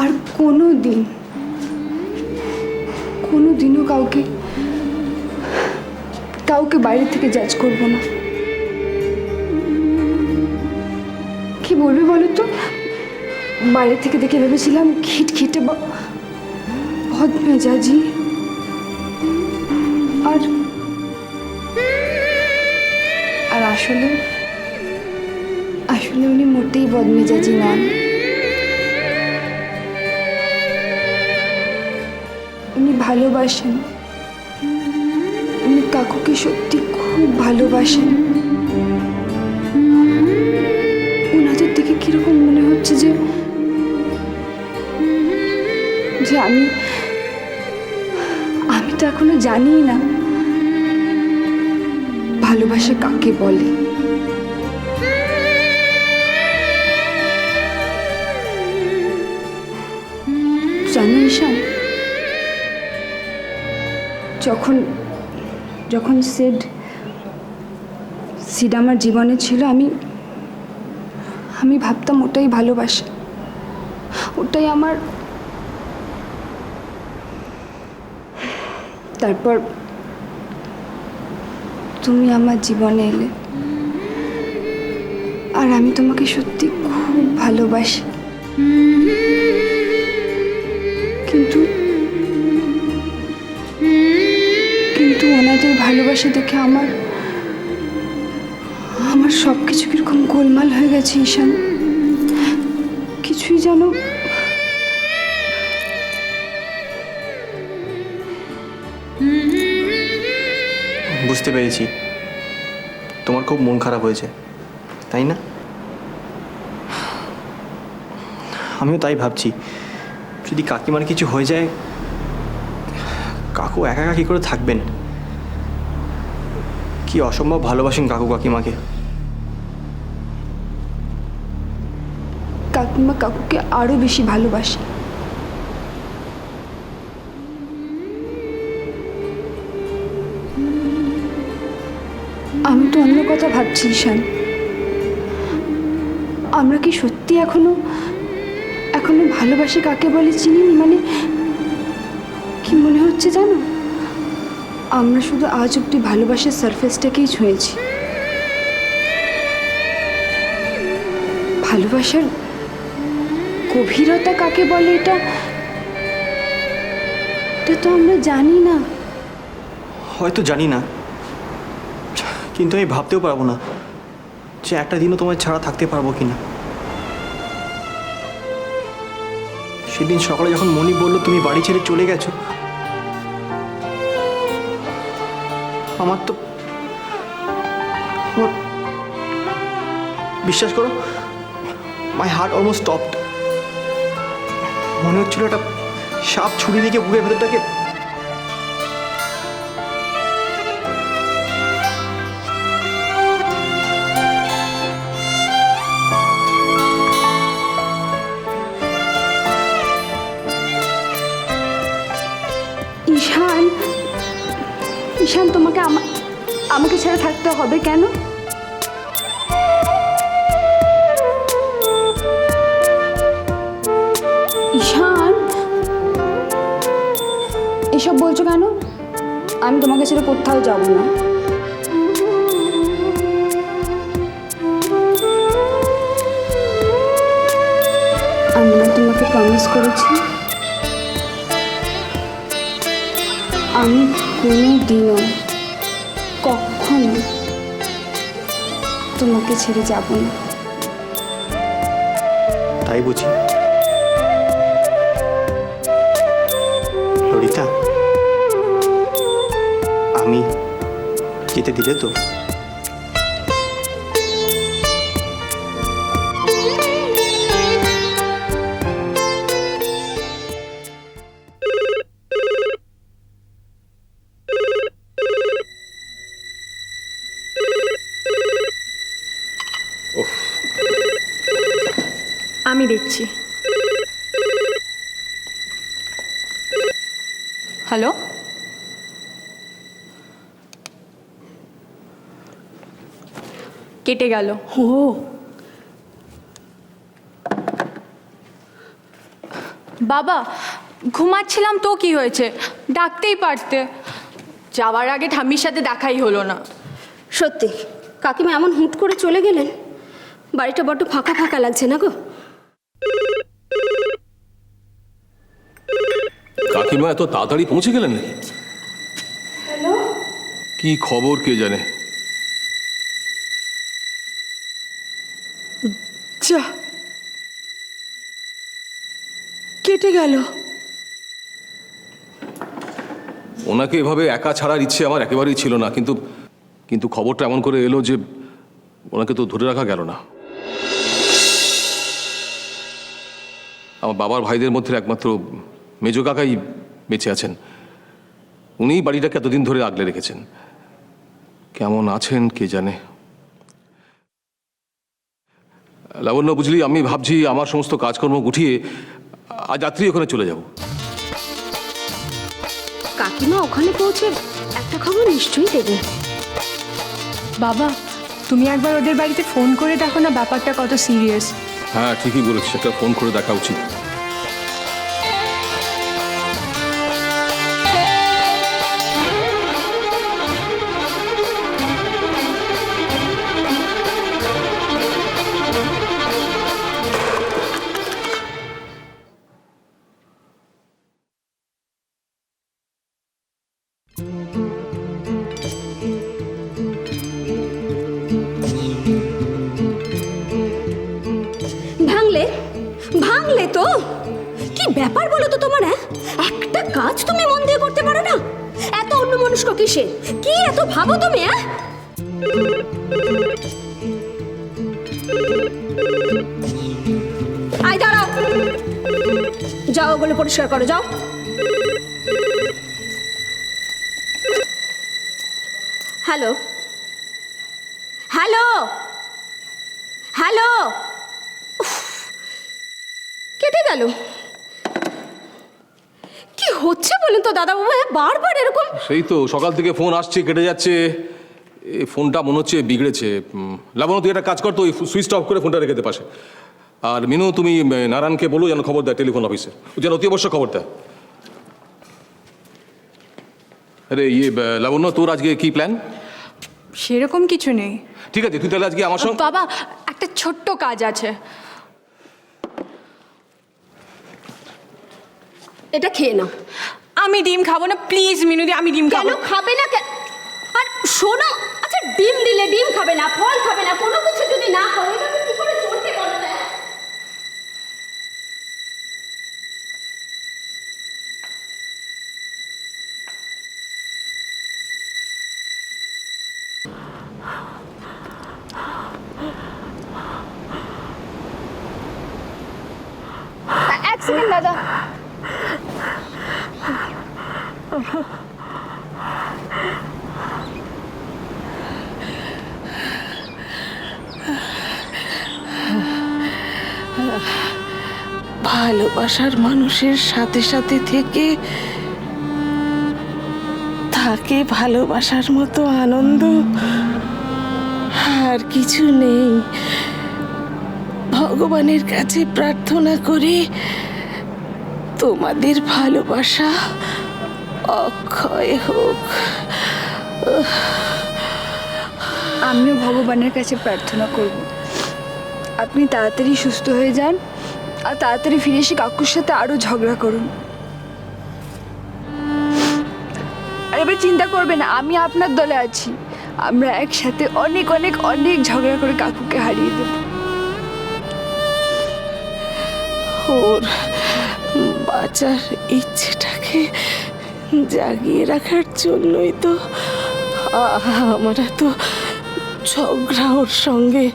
আর কোনো দিনও কাউকে বাইরে থেকে জাজ করব না। কি বলবে বলো তো? বাইরে থেকে দেখে ভেবেছিলাম খিটখিটে বদমেজাজি, আর আসলে উনি মোটেই বদমেজাজি নন। উনি ভালোবাসেন, উনি কাকুকে সত্যি খুব ভালোবাসেন। ওনাদের দিকে কিরকম মনে হচ্ছে যে আমি তো এখনো জানি না ভালোবাসা কাকে বলে। জানো ঈশান, যখন সিড আমার জীবনে ছিল, আমি ভাবতাম ওটাই ভালোবাসা, ওটাই আমার। তারপর তুমি আমার জীবনে এলে, আর আমি তোমাকে সত্যি খুব ভালোবাসি। কিন্তু ওনাদের ভালোবাসা দেখে আমার সব কিছু কিরকম গোলমাল হয়ে গেছে ঈশান। কিছুই যেন বুঝতে পেরেছি তোমার খুব মন খারাপ হয়েছে, তাই না? আমিও তাই ভাবছি, যদি কাকিমার কিছু হয়ে যায়, কাকু একা একা কী করে থাকবেন? কি অসম্ভব ভালোবাসেন কাকু কাকিমাকে। কাকিমা কাকুকে আরো বেশি ভালোবাসে। আমি তো অন্য কথা ভাবছি ঈশান। আমরা কি সত্যি এখনো ভালোবাসি কাকে বলে চিনিনি? মানে কি মনে হচ্ছে জানো, আমরা শুধু আজ অব্দি ভালোবাসার সারফেসটাকেই ছুঁয়েছি। ভালোবাসার গভীরতা কাকে বলে এটা তো আমরা জানি না। হয়তো জানি না, কিন্তু আমি ভাবতেও পারবো না যে একটা দিনও তোমার ছাড়া থাকতে পারবো কিনা। সেদিন সকালে যখন মনি বললো তুমি বাড়ি ছেড়ে চলে গেছো, আমার বিশ্বাস করো, মাই হার্ট অলমোস্ট স্টপড। মনে হচ্ছিল একটা সাপ ছুরি দিকে বুকের ভেতরটাকে। ঈশান, তোমাকে আমাকে ছেড়ে থাকতে হবে কেন? ঈশান, এসব বলছো কেন? আমি তোমাকে ছেড়ে কোথাও যাব না। আমি না তোমাকে প্রমিস করেছি আমি কোনোদিনও কখনো তোমাকে ছেড়ে যাব না। তাই বুঝি ললিতা? আমি যেতে দিলে তো? আমি দেখছি। হ্যালো, কেটে গেল। বাবা, ঘুমাচ্ছিলাম তো কি হয়েছে, ডাকতেই পারতে। যাওয়ার আগে ঠাম্মির সাথে দেখাই হলো না। সত্যি কাকিমা এমন হুট করে চলে গেলেন, বাড়িটা বড্ড ফাঁকা ফাঁকা লাগছে না গো। কাকিমা এত তাড়াতাড়ি পৌঁছে গেলেন নাকি? কি খবর কে জানে। যা, কেটে গেল। ওনাকে এভাবে একা ছাড়ার ইচ্ছে আমার একেবারেই ছিল না, কিন্তু কিন্তু খবরটা এমন করে এলো যে ওনাকে তো ধরে রাখা গেল না। আমার বাবার ভাইদের মধ্যে একমাত্র মেজো কাকাই বেঁচে আছেন। উনিই বাড়িটাকে এতদিন ধরে আগলে রেখেছেন। কেমন আছেন কে জানে। লাবণ্য, বুঝলি, আমি ভাবছি আমার সমস্ত কাজকর্ম গুটিয়ে আজ রাত্রি ওখানে চলে যাব। কাকিমা ওখানে পৌঁছে একটা খবর নিশ্চয়ই দেবে। বাবা, তুমি একবার ওদের বাড়িতে ফোন করে দেখো না, ব্যাপারটা কত সিরিয়াস। হ্যাঁ, ঠিকই বলেছিস, একটা ফোন করে দেখা উচিত। ভাঙলে ভাঙলে তো কি ব্যাপার বলো তো তোমার? একটা কাজ তুমি মন দিয়ে করতে পারো না? এত অন্যমনস্ক কিসে? কি এত ভাবো তুমি? আয় দাঁড়াও, যাও ওগুলো পরিষ্কার করো, যাও। হ্যালো হ্যালো হ্যালো, কেটে গেল। কি হচ্ছে বলুন তো দাদা বাবু, বারবার এরকম। সেই তো সকাল থেকে ফোন আসছে, কেটে যাচ্ছে। এই ফোনটা মনে হচ্ছে বিগড়েছে। লাবণ্য, তুই একটা কাজ কর তো, ওই সুইচ অফ করে ফোনটা রেখে দে পাশে। আর মিনু, তুমি নারায়ণকে বলো যেন খবর দেয় টেলিফোন অফিসে, যেন অতি অবশ্য খবর দেয়। আরে লাবণ্য, তোর আজকে কি প্ল্যান? সেরকম কিছু নেই। ঠিক আছে, তুই তাহলে আজকে আমার সঙ্গে। বাবা, একটা ছোট্ট কাজ আছে। এটা খেয়ে নাও। আমি ডিম খাবো না, প্লিজ মিনুদি, আমি ডিম খাবো। কেন খাবে না? আর শোনো, আচ্ছা ডিম দিলে ডিম খাবে না, ফল খাবে না, কোনো কিছু যদি না খাও, এটা কি করে চলতে বলো না? এক সেকেন্ড দাদা। ভালোবাসার মানুষের সাথে সাথে থেকে তাকে ভালোবাসার মতো আনন্দ আর কিছু নেই। ভগবানের কাছে প্রার্থনা করি তোমাদের ভালোবাসা অক্ষয় হোক। আমিও ভগবানের কাছে প্রার্থনা করব আপনি তাড়াতাড়ি সুস্থ হয়ে যান আর তাড়াতাড়ি ফিরে এসে কাকুর সাথে আরো ঝগড়া করুন। আর এবার চিন্তা করবেন না, আমি আপনার দলে আছি। আমরা একসাথে অনেক অনেক অনেক ঝগড়া করে কাকুকে হারিয়ে দেব। ওর বাঁচার ইচ্ছেটাকে জাগিয়ে রাখার জন্যই তো আমরা তো ঝগড়া ওর সঙ্গে।